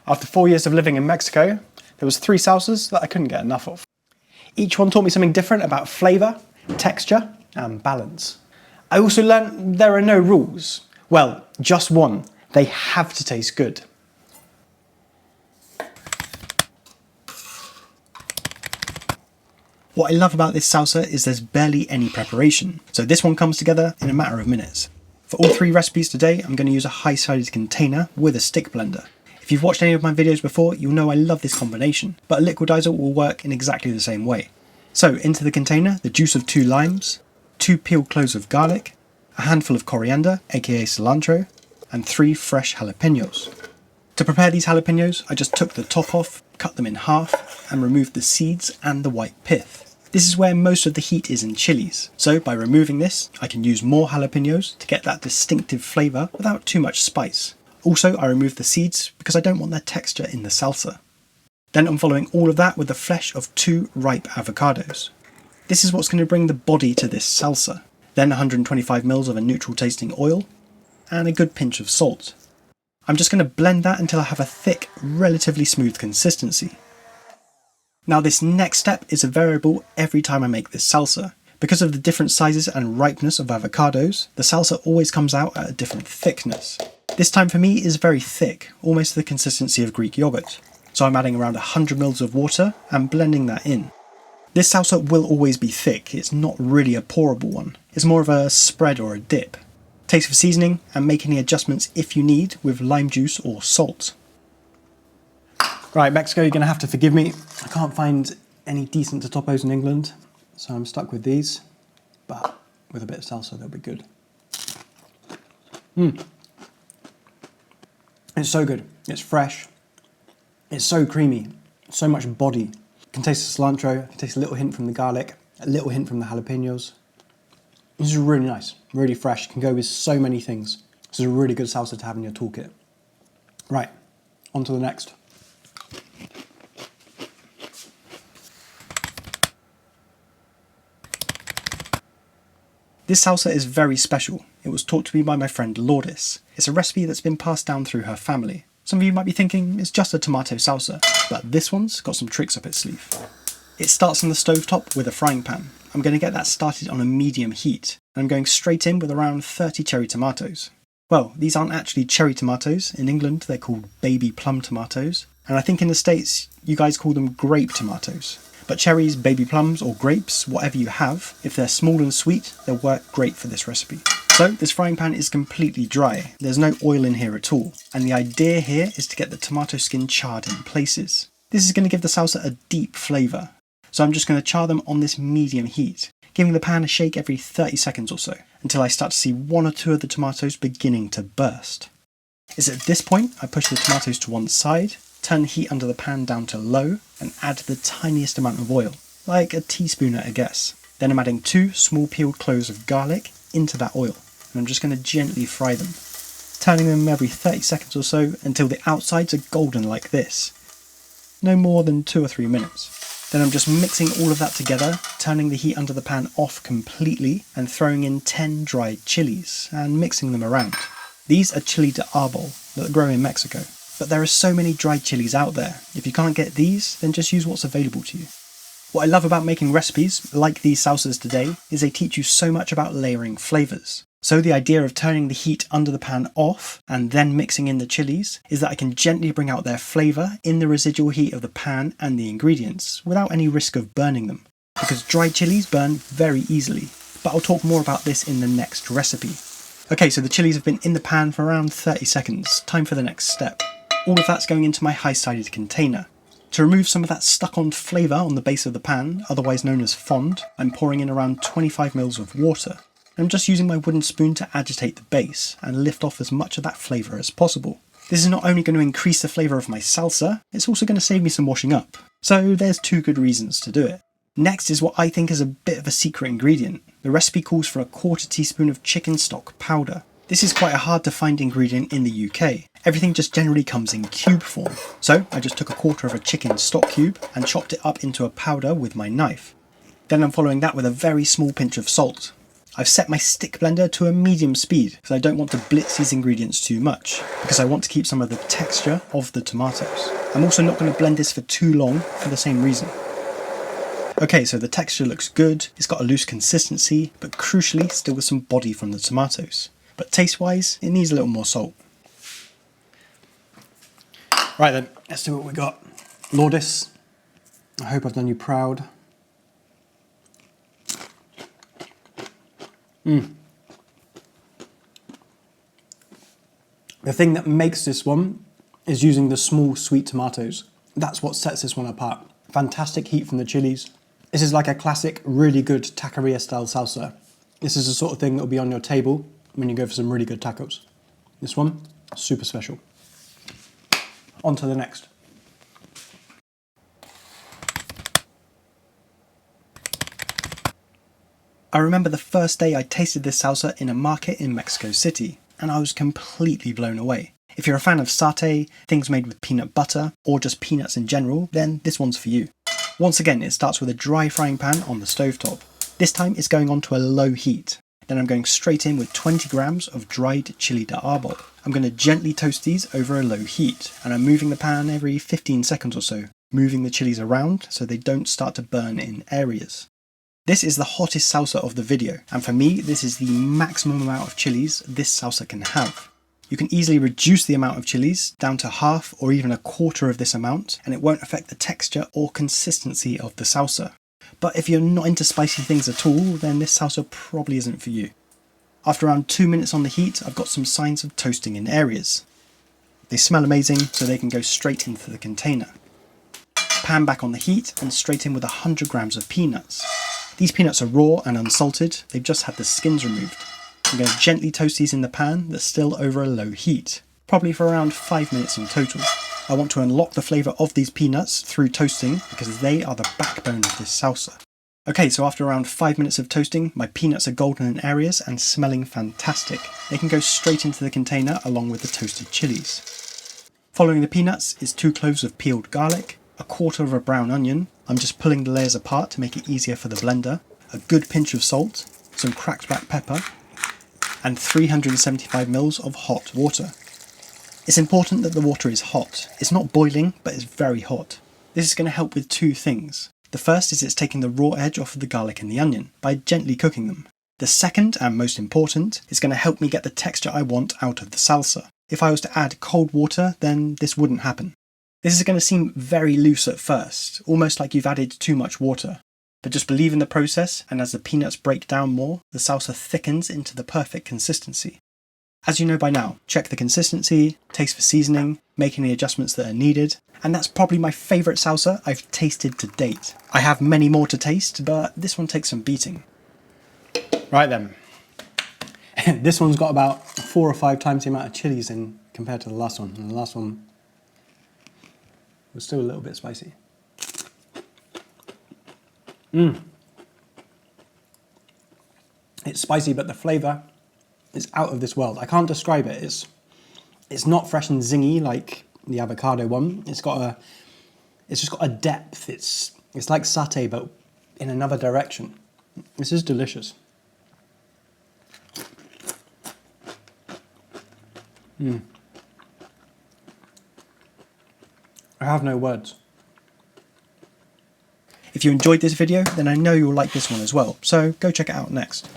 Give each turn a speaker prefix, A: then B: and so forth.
A: After 4 years of living in Mexico, there was 3 salsas that I couldn't get enough of. Each one taught me something different about flavour, texture and balance. I also learned there are no rules. Well, just one. They have to taste good. What I love about this salsa is there's barely any preparation, so this one comes together in a matter of minutes. For all 3 recipes today, I'm going to use a high-sided container with a stick blender. If you've watched any of my videos before, you'll know I love this combination, but a liquidizer will work in exactly the same way. So into the container, the juice of 2 limes, 2 peeled cloves of garlic, a handful of coriander, aka cilantro, and 3 fresh jalapeños. To prepare these jalapeños, I just took the top off, cut them in half, and removed the seeds and the white pith. This is where most of the heat is in chilies, so by removing this, I can use more jalapeños to get that distinctive flavour without too much spice. Also, I removed the seeds because I don't want their texture in the salsa. Then I'm following all of that with the flesh of 2 ripe avocados. This is what's going to bring the body to this salsa. Then 125 ml of a neutral tasting oil, and a good pinch of salt. I'm just going to blend that until I have a thick, relatively smooth consistency. Now this next step is a variable every time I make this salsa. Because of the different sizes and ripeness of avocados, the salsa always comes out at a different thickness. This time for me is very thick, almost the consistency of Greek yogurt. So I'm adding around 100 ml of water and blending that in. This salsa will always be thick, it's not really a pourable one. It's more of a spread or a dip. Taste for seasoning and make any adjustments if you need with lime juice or salt. Right, Mexico, you're going to have to forgive me. I can't find any decent totopos in England, so I'm stuck with these. But with a bit of salsa, they'll be good. It's so good. It's fresh. It's so creamy. So much body. You can taste the cilantro. You can taste a little hint from the garlic. A little hint from the jalapeños. This is really nice. Really fresh. Can go with so many things. This is a really good salsa to have in your toolkit. Right, on to the next. This salsa is very special. It was taught to me by my friend Lourdes. It's a recipe that's been passed down through her family. Some of you might be thinking it's just a tomato salsa, but this one's got some tricks up its sleeve. It starts on the stovetop with a frying pan. I'm going to get that started on a medium heat, and I'm going straight in with around 30 cherry tomatoes. Well, these aren't actually cherry tomatoes. In England, they're called baby plum tomatoes, and I think in the States, you guys call them grape tomatoes. But cherries, baby plums, or grapes, whatever you have, if they're small and sweet, they'll work great for this recipe. So this frying pan is completely dry. There's no oil in here at all. And the idea here is to get the tomato skin charred in places. This is going to give the salsa a deep flavour. So I'm just going to char them on this medium heat, giving the pan a shake every 30 seconds or so, until I start to see 1 or 2 of the tomatoes beginning to burst. It's at this point I push the tomatoes to one side, turn the heat under the pan down to low, and add the tiniest amount of oil, like a teaspoon at a guess. Then I'm adding 2 small peeled cloves of garlic into that oil, and I'm just going to gently fry them, turning them every 30 seconds or so until the outsides are golden like this. No more than 2 or 3 minutes. Then I'm just mixing all of that together, turning the heat under the pan off completely, and throwing in 10 dried chilies, and mixing them around. These are chili de arbol that grow in Mexico. But there are so many dried chilies out there. If you can't get these, then just use what's available to you. What I love about making recipes, like these salsas today, is they teach you so much about layering flavours. So the idea of turning the heat under the pan off, and then mixing in the chilies, is that I can gently bring out their flavour in the residual heat of the pan and the ingredients, without any risk of burning them. Because dried chilies burn very easily. But I'll talk more about this in the next recipe. Okay, so the chilies have been in the pan for around 30 seconds. Time for the next step. All of that's going into my high-sided container. To remove some of that stuck-on flavour on the base of the pan, otherwise known as fond, I'm pouring in around 25 ml of water. I'm just using my wooden spoon to agitate the base and lift off as much of that flavour as possible. This is not only going to increase the flavour of my salsa, it's also going to save me some washing up. So there's 2 good reasons to do it. Next is what I think is a bit of a secret ingredient. The recipe calls for a 1/4 teaspoon of chicken stock powder. This is quite a hard to find ingredient in the UK. Everything just generally comes in cube form. So I just took a 1/4 of a chicken stock cube and chopped it up into a powder with my knife. Then I'm following that with a very small pinch of salt. I've set my stick blender to a medium speed because I don't want to blitz these ingredients too much, because I want to keep some of the texture of the tomatoes. I'm also not going to blend this for too long for the same reason. Okay, so the texture looks good, it's got a loose consistency, but crucially still with some body from the tomatoes. But taste-wise, it needs a little more salt. Right then, let's see what we got. Lourdes, I hope I've done you proud. The thing that makes this one is using the small sweet tomatoes. That's what sets this one apart. Fantastic heat from the chilies. This is like a classic, really good taqueria style salsa. This is the sort of thing that will be on your table when you go for some really good tacos. This one, super special. On to the next. I remember the first day I tasted this salsa in a market in Mexico City, and I was completely blown away. If you're a fan of satay, things made with peanut butter, or just peanuts in general, then this one's for you. Once again, it starts with a dry frying pan on the stovetop. This time it's going on to a low heat. Then I'm going straight in with 20 grams of dried chili de arbol. I'm going to gently toast these over a low heat, and I'm moving the pan every 15 seconds or so, moving the chilies around so they don't start to burn in areas. This is the hottest salsa of the video, and for me this is the maximum amount of chilies this salsa can have. You can easily reduce the amount of chilies down to half or even a quarter of this amount, and it won't affect the texture or consistency of the salsa. But if you're not into spicy things at all, then this salsa probably isn't for you. After around 2 minutes on the heat, I've got some signs of toasting in areas. They smell amazing, so they can go straight into the container. Pan back on the heat and straight in with 100 grams of peanuts. These peanuts are raw and unsalted, they've just had the skins removed. I'm going to gently toast these in the pan that's still over a low heat, probably for around 5 minutes in total. I want to unlock the flavour of these peanuts through toasting because they are the backbone of this salsa. Okay, so after around 5 minutes of toasting, my peanuts are golden in areas and smelling fantastic. They can go straight into the container along with the toasted chilies. Following the peanuts is 2 cloves of peeled garlic, a quarter of a brown onion. I'm just pulling the layers apart to make it easier for the blender, a good pinch of salt, some cracked black pepper, and 375 ml of hot water. It's important that the water is hot. It's not boiling, but it's very hot. This is going to help with 2 things. The first is it's taking the raw edge off of the garlic and the onion by gently cooking them. The second, and most important, is going to help me get the texture I want out of the salsa. If I was to add cold water, then this wouldn't happen. This is going to seem very loose at first, almost like you've added too much water. But just believe in the process, and as the peanuts break down more, the salsa thickens into the perfect consistency. As you know by now, check the consistency, taste for seasoning, make any adjustments that are needed, and that's probably my favourite salsa I've tasted to date. I have many more to taste, but this one takes some beating. Right then. This one's got about 4 or 5 times the amount of chilies in compared to the last one, and the last one was still a little bit spicy. It's spicy, but the flavour is out of this world. I can't describe it. It's not fresh and zingy like the avocado one. It's just got a depth. It's like satay, but in another direction. This is delicious. I have no words. If you enjoyed this video, then I know you'll like this one as well, so go check it out next.